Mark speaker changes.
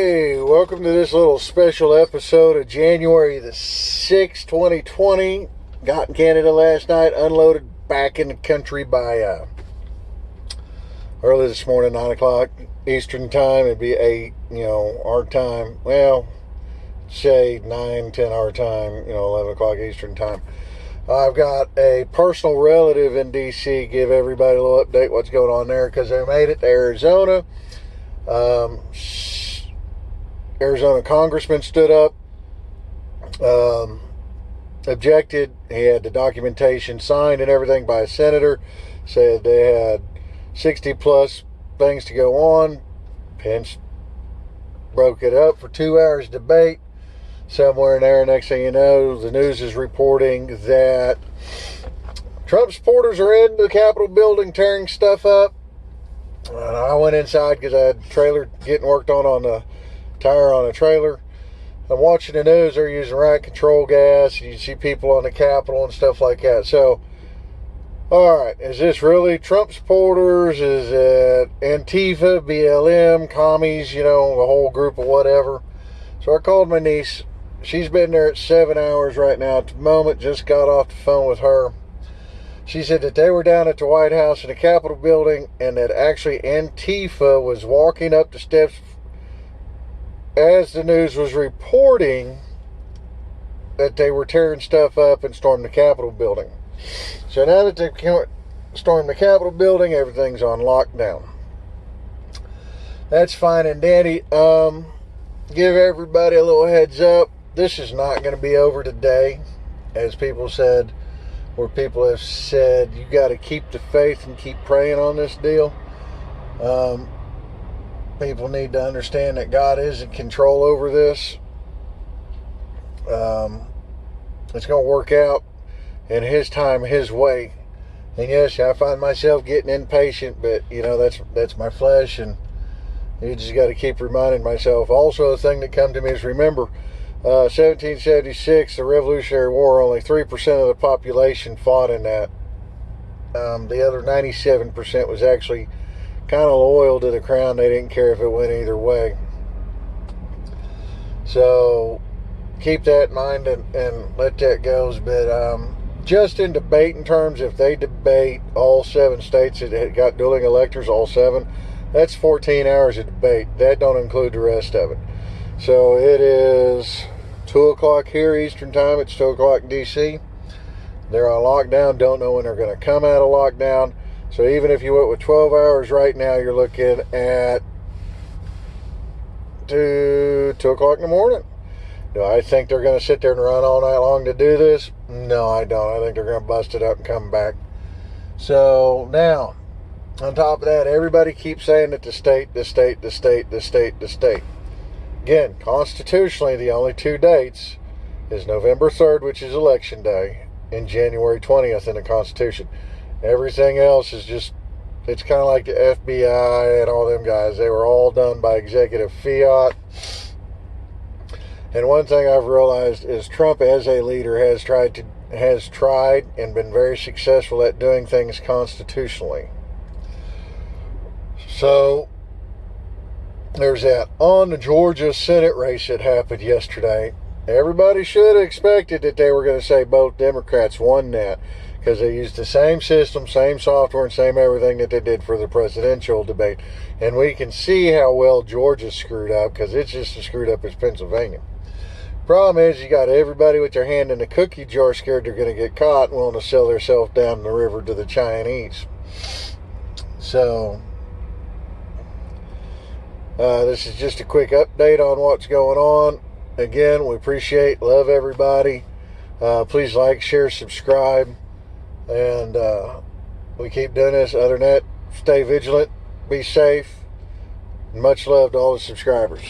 Speaker 1: Hey, welcome to this little special episode of January the 6th, 2020. Got in Canada last night, unloaded back in the country by early this morning, 9 o'clock Eastern time. It'd be 8, our time. Well, say 9, 10 our time, 11 o'clock Eastern time. I've got a personal relative in D.C. Give everybody a little update what's going on there because they made it to Arizona. Arizona congressman stood up, objected. He had the documentation signed and everything by a senator, said they had 60 plus things to go on. Pence broke it up for 2 hours debate somewhere in there. Next thing you know, the news is reporting that Trump supporters are in the Capitol building tearing stuff up. And I went inside because I had a trailer getting worked on the tire on a trailer. I'm watching the news. They're using riot control gas. You see people on the Capitol and stuff like that. So, all right, is this really Trump supporters? Is it Antifa, BLM, commies, the whole group of whatever? So I called my niece. She's been there at 7 hours right now at the moment. Just got off the phone with her. She said that they were down at the White House in the Capitol building and that actually Antifa was walking up the steps as the news was reporting that they were tearing stuff up and storming the Capitol building. So now that they've stormed the Capitol building, everything's on lockdown. That's fine and dandy. Give everybody a little heads up. This is not going to be over today, as people said, where people have said, you got to keep the faith and keep praying on this deal. People need to understand that God is in control over this. It's going to work out in His time, His way. And yes, I find myself getting impatient, but that's my flesh, and you just got to keep reminding myself. Also, the thing that come to me is remember, 1776, the Revolutionary War, only 3% of the population fought in that. The other 97% was actually kind of loyal to the crown. They didn't care if it went either way. So keep that in mind and let that go. But just in debating terms, if they debate all 7 states that got dueling electors, all 7, that's 14 hours of debate. That don't include the rest of it. So it is 2 o'clock here Eastern time. It's 2 o'clock in D.C. They're on lockdown. Don't know when they're going to come out of lockdown. So even if you went with 12 hours right now, you're looking at 2 o'clock in the morning. Do I think they're going to sit there and run all night long to do this? No, I don't. I think they're going to bust it up and come back. So now, on top of that, everybody keeps saying that the state. Again, constitutionally, the only 2 dates is November 3rd, which is Election Day, and January 20th in the Constitution. Everything else is just, it's kind of like the FBI and all them guys. They were all done by executive fiat. And one thing I've realized is Trump as a leader has tried and been very successful at doing things constitutionally. So there's that. On the Georgia Senate race that happened yesterday, everybody should have expected that they were going to say both Democrats won that, because they used the same system, same software, and same everything that they did for the presidential debate. And we can see how well Georgia screwed up, because it's just as screwed up as Pennsylvania. Problem is, you got everybody with their hand in the cookie jar scared they're going to get caught and willing to sell themselves down the river to the Chinese. So this is just a quick update on what's going on. Again, we love everybody. Please like, share, subscribe. And we keep doing this. Other than that, stay vigilant, be safe, and much love to all the subscribers.